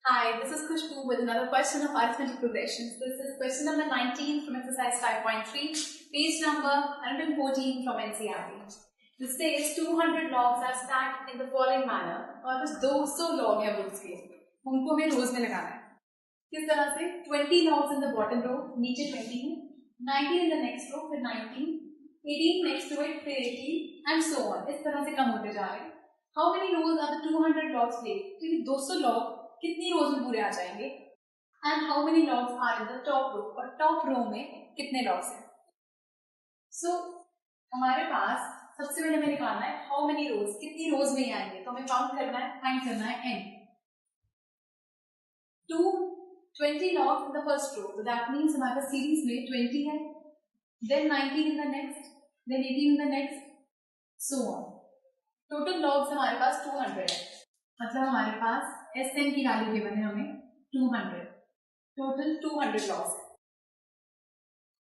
Hi, this is Khushbu with another question of arithmetic progressions. This is question number 19 from exercise 5.3, page number 114 from NCERT. This says 200 logs are stacked in the following manner और बस 200 log है woods के, उनको हमें रोज में लगाना है. किस तरह से 20 logs in the bottom row, नीचे 20 है, 19 in the next row, फिर 19, 18 next to it, फिर 18 and so on. इस तरह से कम होते जा रहे हैं. How many rows are the 200 logs played? तो ये 200 log कितनी रोज में पूरे आ जाएंगे and how many logs are in the top row और टॉप रो में कितने लॉग्स हैं. सो हमारे पास सबसे पहले हमें निकालना है हाउ मेनी रोज, कितनी रोज में ही आएंगे. तो हमें काउंट करना है, फाइंड करना है n. 20 logs in the first row, तो दैट मींस हमारे पास सीरीज में 20 है, then 19 in the next, then 18 in the next, so on. Total logs हमारे पास 200 है, मतलब हमारे पास Sn की वैल्यू गिवन है हमें 200, टोटल 200 लॉग्स है.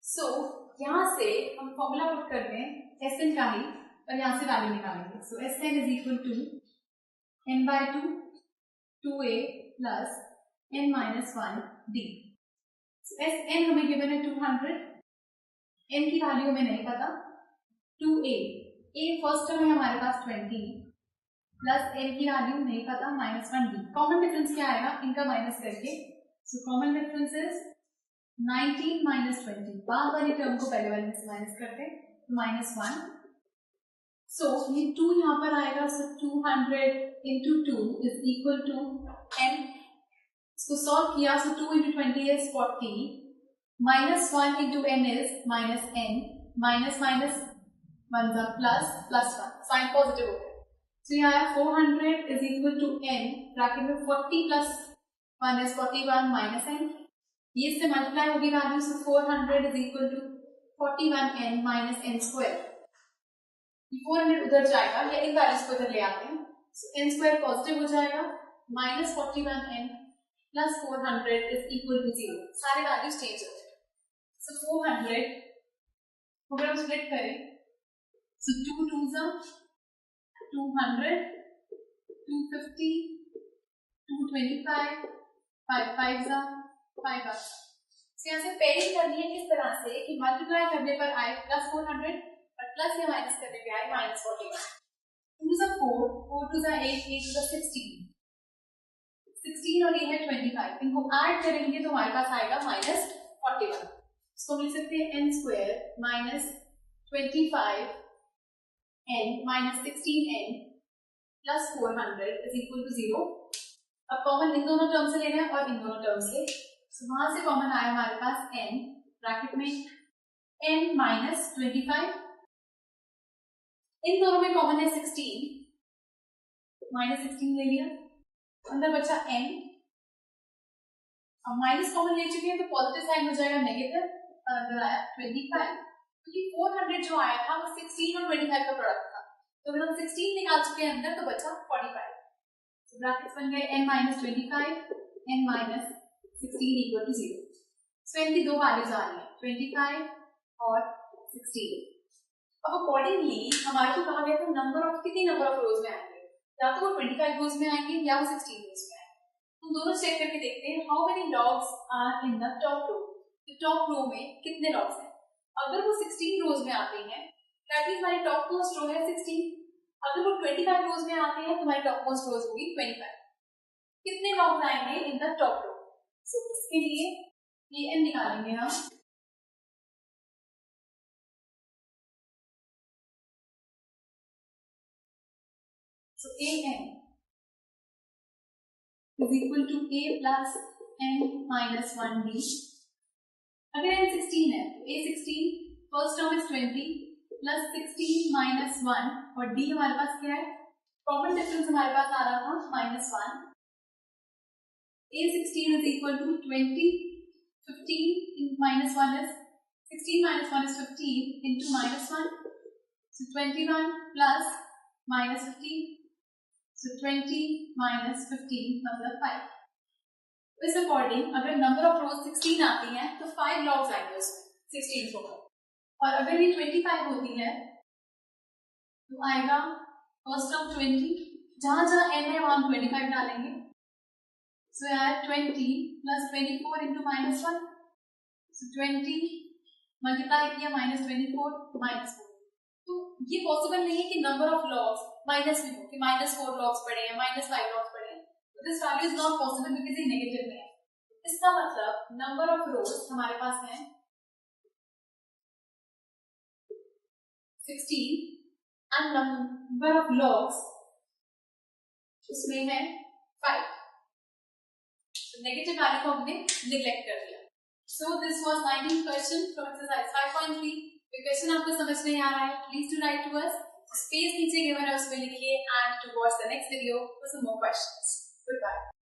सो यहाँ से हम फॉर्मूला पुट करते हैं Sn का ही और यहाँ से वैल्यू निकालेंगे. So Sn is equal to n/2 2a plus n-1d. Sn हमें गिवन है 200, n की वैल्यू हमें नहीं पता, 2a, a फर्स्ट टर्म है हमारे पास 20 प्लस n की वैल्यू नहीं पता -1d. कॉमन डिफरेंस क्या आएगा इनका माइनस करके. So common difference is 19 minus 20. बाद वाली टर्म को पहले वाले में से माइनस करते हैं, -1. सो ये 2 यहाँ पर आएगा. So 200 into 2 is equal to n. इसको सॉल्व किया, so 2 into 20 is 40, -1 into n is -n, minus minus 1 plus plus 1, sign positive हो गया. So यहाँ 400 is equal to n, bracket में 40 plus 1 is 41 minus n. ये इससे मल्टीप्लाई होगी value, so 400 is equal to 41n minus n square. 400 उधर जाएगा या इन वैल्यूज को इधर ले आते हैं, so n square पॉजिटिव हो जाएगा, minus 41n plus 400 is equal to 0. सारे वैल्यूज चेंज हो जाएंगे. So 400 अगर हम स्प्लिट करें, so 2 2s are 200, 250, 225, 5 5s are 5 are. यहाँ से पेयरिंग करनी है किस तरह से कि मल्टीप्लाई करने पर आए +400 और प्लस या माइनस करने पे आए -41. 2s are 4, 4 2s are 8, 8 2s are 16, 16 और ये है 25. इनको ऐड करेंगे तो हमारे पास आएगा -41. इसको लिख सकते हैं n square minus 25 n minus 16n plus 400 is equal to 0. अब कॉमन इन दोनों टर्म से लेना है और इन दोनों टर्म से. so, वहां से कॉमन आया हमारे पास n, ब्रैकेट में n minus 25, इन दोनों में कॉमन है 16, माइनस 16 ले लिया, अंदर बचा n. अब माइनस कॉमन ले चुके हैं तो पॉजिटिव साइन हो जाएगा नेगेटिव, और अंदर आया 25. क्योंकि 400 जो आया था वो 16 और 25 का प्रोडक्ट था, तो अगर हम 16 निकाल चुके हैं अंदर तो बचा 45. तो ब्रैकेट्स बन गए n minus 25, n minus 16 equal to 0. सो इनकी दो वैल्यूज आ रही हैं 25 और 16. अब अकॉर्डिंगली हमारे को कहा गया था कितनी नंबर ऑफ रोज में आएंगे, या तो वो 25 रोज में आएंगे या वो 16 रोज में आएंगे. हम दोनों चेक करके देखते हैं how many logs are in the top row. तो टॉप रो में कितने लॉग्स हैं. अगर वो 16 रोज में आते हैं दैट मींस हमारी टॉप मोस्ट रो है 16. अगर वो 25 रोज में आते हैं तो हमारी टॉप मोस्ट रोज होगी 25. कितने लॉग्स आएंगे इन द टॉप रो. सो इसके लिए ये n निकालेंगे हम. सो an is equal to a plus n minus 1d. अगर n 16 है तो a 16, first term is 20 plus 16 minus 1 और d हमारे पास क्या है, कॉमन डिफरेंस हमारे पास आ रहा था -1. a 16 is equal to 20, 15 in minus 1 is 16 minus 1 is 15 into -1, so 21 plus -15, so 20 minus 15 मतलब 5. इस अकॉर्डिंग अगर नंबर ऑफ रोज 16 आती हैं तो 5 लॉग्स आएंगे उसमें 16 रो में, और अगर ये 25 होती है तो आएगा फर्स्ट टर्म 20, जहां जहां n है वहां 25 डालेंगे, So यहाँ 20 plus 24 into -1. So 20 मल्टीप्लाई किया -24 -4. तो ये पॉसिबल नहीं है कि नंबर ऑफ लॉग्स माइनस में हो, कि -4 लॉग्स पड़े हैं, -5 लॉग्स पड़े हैं. तो this value is not possible because ये नेगेटिव में है. इसका मतलब नंबर ऑफ रोज हमारे पास है 16 एंड नंबर ऑफ लॉग्स उसमें है 5. नेगेटिव वैल्यू को हमने निग्लेक्ट कर दिया. So this was 19th question from exercise 5.3. Question आपको समझ नहीं आ रहा है, please do write to us. Space नीचे गिवन है उसमें लिखिए, and to watch the next video for some more questions. Good bye.